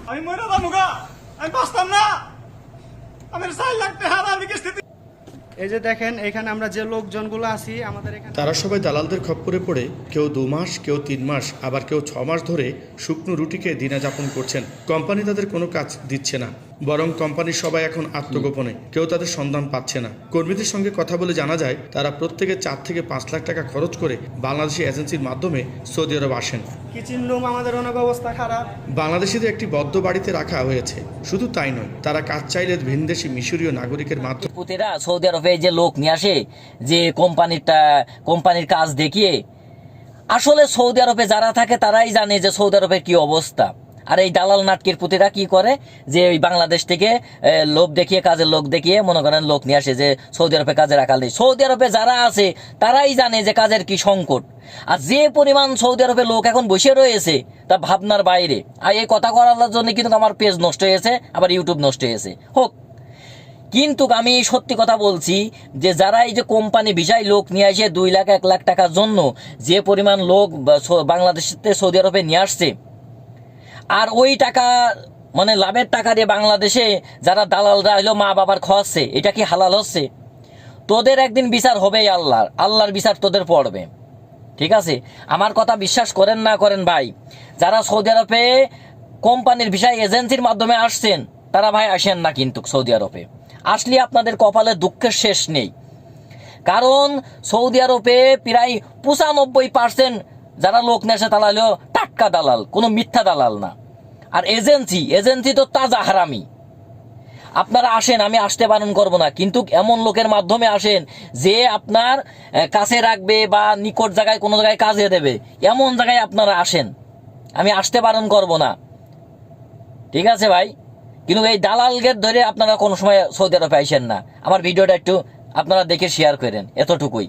আমি মরে যাবো গা, আমি বাঁচতাম না। আমি 4 লাখ টাকা আমি কিস্তি। এই যে দেখেন এখানে আমরা যে লোকজনগুলো আছি আমাদের এখানে তারা সবাই দালালদের খপ্পরে পড়ে কেউ 2 মাস, কেউ 3 মাস, আবার কেউ 6 মাস ধরে শুকনো রুটিকে দিনাযাপন করছেন। কোম্পানি তাদের কোনো কাজ দিচ্ছে না, বরং কোম্পানির সবাই এখন আত্মগোপনে, কেউ তাদের সন্ধান পাচ্ছে না। কর্মীদের সঙ্গে কথা বলে জানা যায় তারা প্রত্যেকে 4 থেকে 5 লাখ টাকা খরচ করে বাংলাদেশি এজেন্সির মাধ্যমে সৌদি আরব আসেন। কিচেন রুম আমাদের অনেক অবস্থা খারাপ। বাংলাদেশিদের একটি বদ্ধ বাড়িতে রাখা হয়েছে। শুধু তাই নয়, তারা কাজ চাইলে ভিনদেশি মিশরীয় নাগরিকের মাধ্যমে পুতেরা সৌদি আরবে যে লোক নিয়ে আসে, যে কোম্পানির কাজ দেখিয়ে, আসলে সৌদি আরবে যারা থাকে তারাই জানে যে সৌদি আরবের কি অবস্থা। আর এই দালাল নাটকের পুতেরা কি করে, যে ওই বাংলাদেশ থেকে লোক দেখিয়ে, কাজের লোক দেখিয়ে মনে করেন লোক নিয়ে আসে যে সৌদি আরবে কাজে রাখালে। সৌদি আরবে যারা আছে তারাই জানে যে কাজের কি সংকট। আর যে পরিমাণ সৌদি আরবে লোক এখন বসে রয়েছে তা ভাবনার বাইরে। আর এই কথা করার জন্য কিন্তু আমার পেজ নষ্ট হয়েছে, আবার ইউটিউব নষ্ট হয়েছে হোক। কিন্তু আমি সত্যি কথা বলছি যে যারা এই যে কোম্পানি ভিসায় লোক নিয়ে আসে 2 লাখ 1 লাখ টাকার জন্য যে পরিমাণ লোক বাংলাদেশ থেকে সৌদি আরবে নিয়ে আসছে, আর ওই টাকা মানে লাভের টাকা দিয়ে বাংলাদেশে যারা দালালরা হলো মা বাবার খাওয়াচ্ছে, এটা কি হালাল হচ্ছে? তোদের একদিন বিচার হবেই, আল্লাহর বিচার তোদের পড়বে। ঠিক আছে, আমার কথা বিশ্বাস করেন না করেন ভাই, যারা সৌদি আরবে কোম্পানির ভিসায় এজেন্সির মাধ্যমে আসছেন তারা ভাই আসেন না, কিন্তু সৌদি আরবে আসলে আপনাদের কপালে দুঃখের শেষ নেই। কারণ সৌদি আরবে প্রায় 95% যারা লোক নিয়ে আসে তারা হলো টাটকা দালাল, কোনো মিথ্যা দালাল না। আর এজেন্সি তো তাজা হারামি। আপনারা আসেন, আমি আসতে বারণ করবো না, কিন্তু এমন লোকের মাধ্যমে আসেন যে আপনার কাছে রাখবে বা নিকট জায়গায় কোনো জায়গায় কাজে দেবে, এমন জায়গায় আপনারা আসেন, আমি আসতে বারণ করবো না। ঠিক আছে ভাই, কিন্তু এই দালালকে ধরে আপনারা কোনো সময় সৌদি আরবে আইসেন না। আমার ভিডিওটা একটু আপনারা দেখে শেয়ার করেন, এতটুকুই।